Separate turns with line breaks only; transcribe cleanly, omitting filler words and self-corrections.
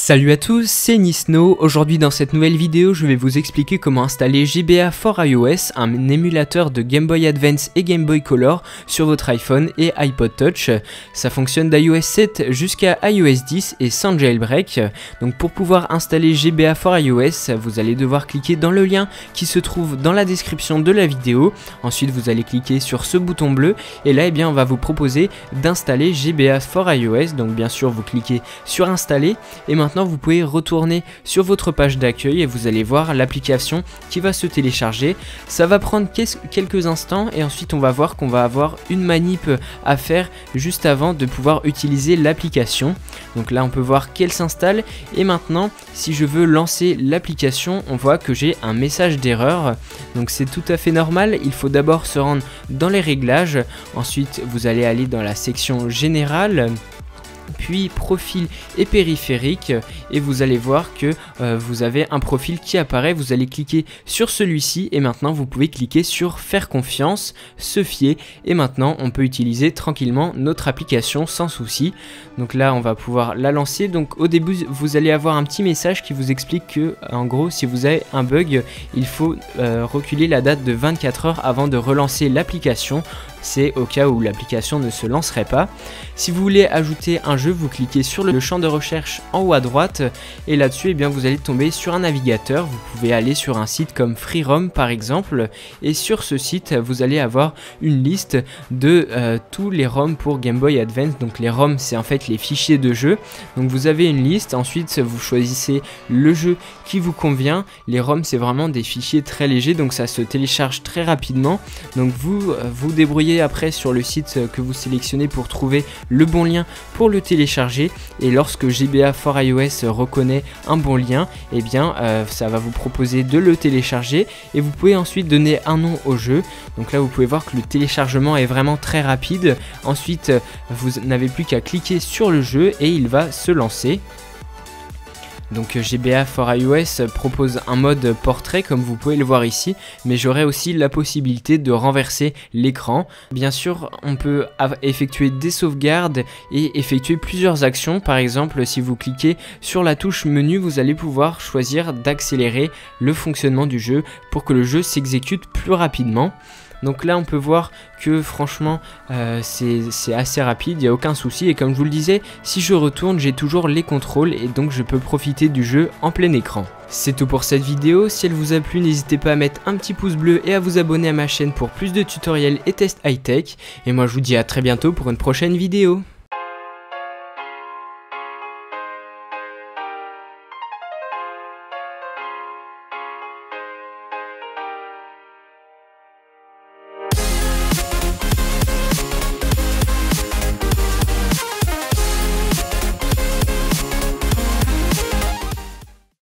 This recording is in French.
Salut à tous, c'est Nisno. Aujourd'hui dans cette nouvelle vidéo, je vais vous expliquer comment installer GBA for iOS, un émulateur de Game Boy Advance et Game Boy Color sur votre iPhone et iPod Touch. Ça fonctionne d'iOS 7 jusqu'à iOS 10 et sans jailbreak. Donc pour pouvoir installer GBA for iOS, vous allez devoir cliquer dans le lien qui se trouve dans la description de la vidéo. Ensuite vous allez cliquer sur ce bouton bleu et là on va vous proposer d'installer GBA for iOS. Donc bien sûr vous cliquez sur installer et maintenant vous pouvez retourner sur votre page d'accueil et vous allez voir l'application qui va se télécharger. Ça va prendre quelques instants et ensuite on va voir qu'on va avoir une manip à faire juste avant de pouvoir utiliser l'application. Donc là on peut voir qu'elle s'installe et maintenant si je veux lancer l'application, on voit que j'ai un message d'erreur. Donc c'est tout à fait normal, il faut d'abord se rendre dans les réglages, ensuite vous allez aller dans la section générale, puis profil et périphérique et vous allez voir que vous avez un profil qui apparaît. Vous allez cliquer sur celui-ci et maintenant vous pouvez cliquer sur faire confiance, se fier et maintenant on peut utiliser tranquillement notre application sans souci. Donc là on va pouvoir la lancer. Donc au début vous allez avoir un petit message qui vous explique que en gros si vous avez un bug il faut reculer la date de 24 heures avant de relancer l'application. C'est au cas où l'application ne se lancerait pas. Si vous voulez ajouter un jeu, vous cliquez sur le champ de recherche en haut à droite et là-dessus vous allez tomber sur un navigateur. Vous pouvez aller sur un site comme FreeROM par exemple et sur ce site vous allez avoir une liste de tous les ROM pour Game Boy Advance. Donc les ROM c'est en fait les fichiers de jeu. Donc vous avez une liste, ensuite vous choisissez le jeu qui vous convient. Les ROM c'est vraiment des fichiers très légers donc ça se télécharge très rapidement. Donc vous vous débrouillez après sur le site que vous sélectionnez pour trouver le bon lien pour le télécharger et lorsque GBA for iOS reconnaît un bon lien ça va vous proposer de le télécharger et vous pouvez ensuite donner un nom au jeu. Donc là vous pouvez voir que le téléchargement est vraiment très rapide. Ensuite vous n'avez plus qu'à cliquer sur le jeu et il va se lancer. Donc GBA for iOS propose un mode portrait comme vous pouvez le voir ici, mais j'aurai aussi la possibilité de renverser l'écran. Bien sûr on peut effectuer des sauvegardes et effectuer plusieurs actions. Par exemple si vous cliquez sur la touche menu vous allez pouvoir choisir d'accélérer le fonctionnement du jeu pour que le jeu s'exécute plus rapidement. Donc là on peut voir que franchement c'est assez rapide, il n'y a aucun souci et comme je vous le disais, si je retourne j'ai toujours les contrôles et donc je peux profiter du jeu en plein écran. C'est tout pour cette vidéo, si elle vous a plu n'hésitez pas à mettre un petit pouce bleu et à vous abonner à ma chaîne pour plus de tutoriels et tests high-tech. Et moi je vous dis à très bientôt pour une prochaine vidéo.